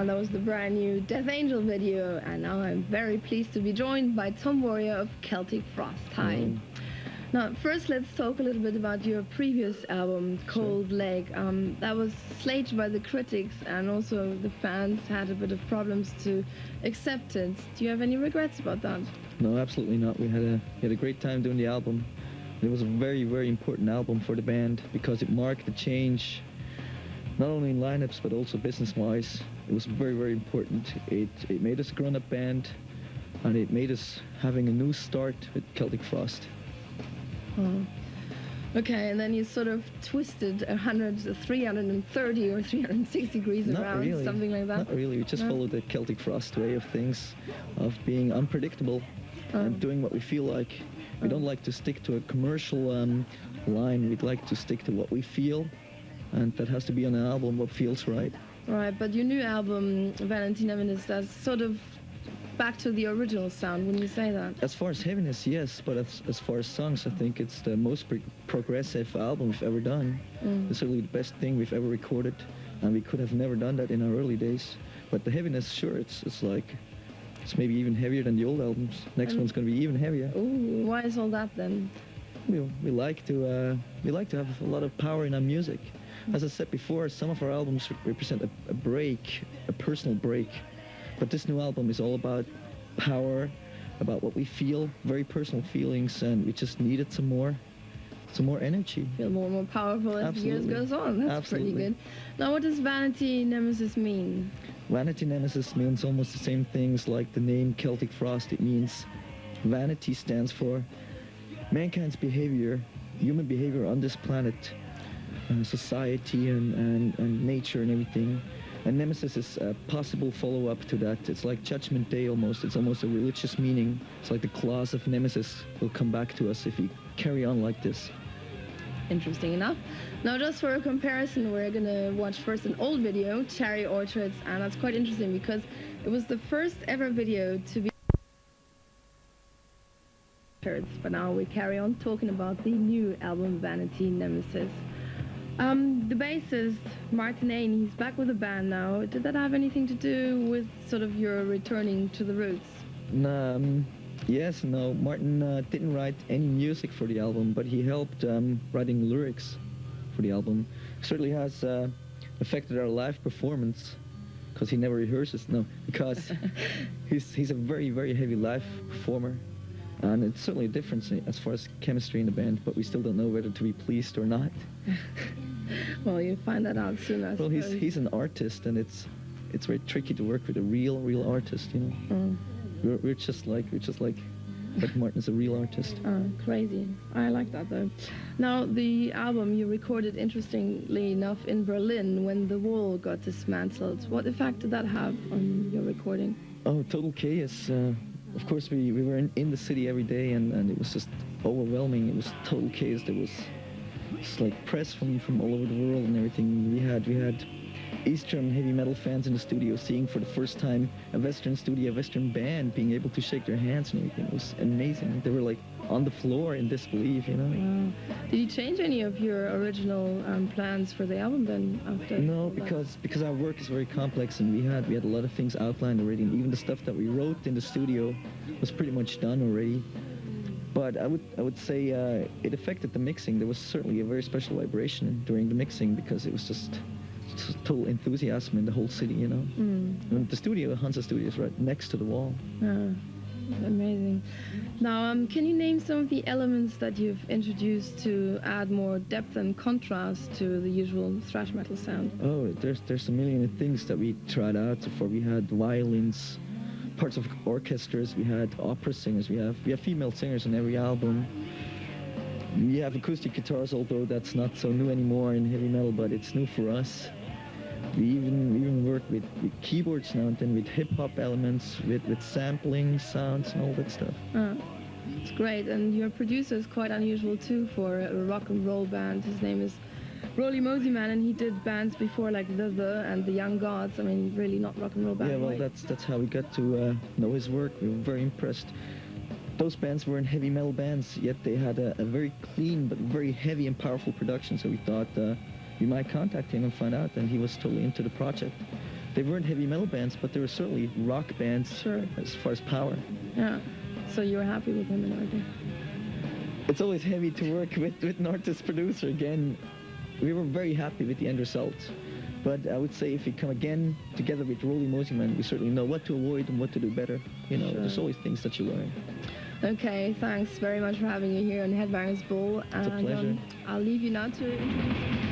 And that was the brand new Death Angel video. And now I'm very pleased to be joined by Tom Warrior of Celtic Frost. Hi. Now, first, let's talk a little bit about your previous album, Cold Leg. That was slayed by the critics, and also the fans had a bit of problems to accept it. Do you have any regrets about that? No, absolutely not. We had a great time doing the album. It was a very, very important album for the band because it marked a change, not only in lineups but also business-wise. It was very, very important. It made us a grown-up band, and it made us having a new start with Celtic Frost. Oh. Okay, and then you sort of twisted 330 or 360 degrees around, really. Something like that? Not really. We just followed the Celtic Frost way of things, of being unpredictable and doing what we feel like. We don't like to stick to a commercial line. We'd like to stick to what we feel, and that has to be on an album what feels right. Right, but your new album, Valentina Menace, that's sort of back to the original sound, when you say that. As far as heaviness, yes, but as far as songs, I think it's the most progressive album we've ever done. It's certainly the best thing we've ever recorded, and we could have never done that in our early days. But the heaviness, sure, it's maybe even heavier than the old albums. Next one's going to be even heavier. Ooh, why is all that then? We like to have a lot of power in our music. As I said before, some of our albums represent a break, a personal break. But this new album is all about power, about what we feel, very personal feelings, and we just needed some more energy. Feel more and more powerful as the years goes on. That's pretty good. Now, what does Vanity Nemesis mean? Vanity Nemesis means almost the same things like the name Celtic Frost. It means vanity stands for mankind's behavior, human behavior on this planet, society and nature and everything. And Nemesis is a possible follow-up to that. It's like Judgment Day almost. It's almost a religious meaning. It's like the claws of Nemesis will come back to us if we carry on like this. Interesting enough. Now, just for a comparison, we're going to watch first an old video, Cherry Orchards, and that's quite interesting because it was the first ever video to be... But now we carry on talking about the new album, Vanity Nemesis. The bassist, Martin Ain, he's back with the band now. Did that have anything to do with sort of your returning to the roots? Yes, no. Martin didn't write any music for the album, but he helped writing lyrics for the album. Certainly has affected our live performance, because he never rehearses. No, because he's a very, very heavy live performer. And it's certainly a difference as far as chemistry in the band, but we still don't know whether to be pleased or not. Well, you'll find that out soon, I suppose. Well, he's an artist, and it's very tricky to work with a real artist, you know. We're just like Martin's a real artist. Oh, crazy. I like that, though. Now, the album you recorded, interestingly enough, in Berlin when the wall got dismantled. What effect did that have on your recording? Oh, total chaos. Of course, we were in the city every day, and it was just overwhelming. It was total chaos. There was just like press from all over the world and everything. We had Eastern heavy metal fans in the studio seeing for the first time a Western studio, a Western band being able to shake their hands and everything. It was amazing. They were like on the floor in disbelief, you know. Wow. Did you change any of your original plans for the album then after? No, because our work is very complex, and we had a lot of things outlined already, and even the stuff that we wrote in the studio was pretty much done already. But I would say it affected the mixing. There was certainly a very special vibration during the mixing because it was just total enthusiasm in the whole city, you know. And the studio, the Hansa studio, is right next to the wall. Amazing. Now, can you name some of the elements that you've introduced to add more depth and contrast to the usual thrash metal sound? Oh, there's a million things that we tried out so far. We had violins, parts of orchestras, we had opera singers, we have female singers on every album. We have acoustic guitars, although that's not so new anymore in heavy metal, but it's new for us. We even work with keyboards now and then, with hip-hop elements, with sampling sounds and all that stuff. It's great, and your producer is quite unusual too for a rock and roll band. His name is Roly Mosey Man, and he did bands before like The and The Young Gods. I mean, really not rock and roll band. Yeah, well, right? that's how we got to know his work. We were very impressed. Those bands weren't heavy metal bands, yet they had a very clean but very heavy and powerful production, so we thought we might contact him and find out, and he was totally into the project. They weren't heavy metal bands, but they were certainly rock bands. Sure. As far as power. Yeah. So you were happy with him and everything? It's always heavy to work with an artist producer. Again, we were very happy with the end result. But I would say if we come again together with Rolly Moseyman, we certainly know what to avoid and what to do better. You know, there's always things that you learn. Okay, thanks very much for having you here on Headbangers Ball. It's a pleasure. I'll leave you now to introduce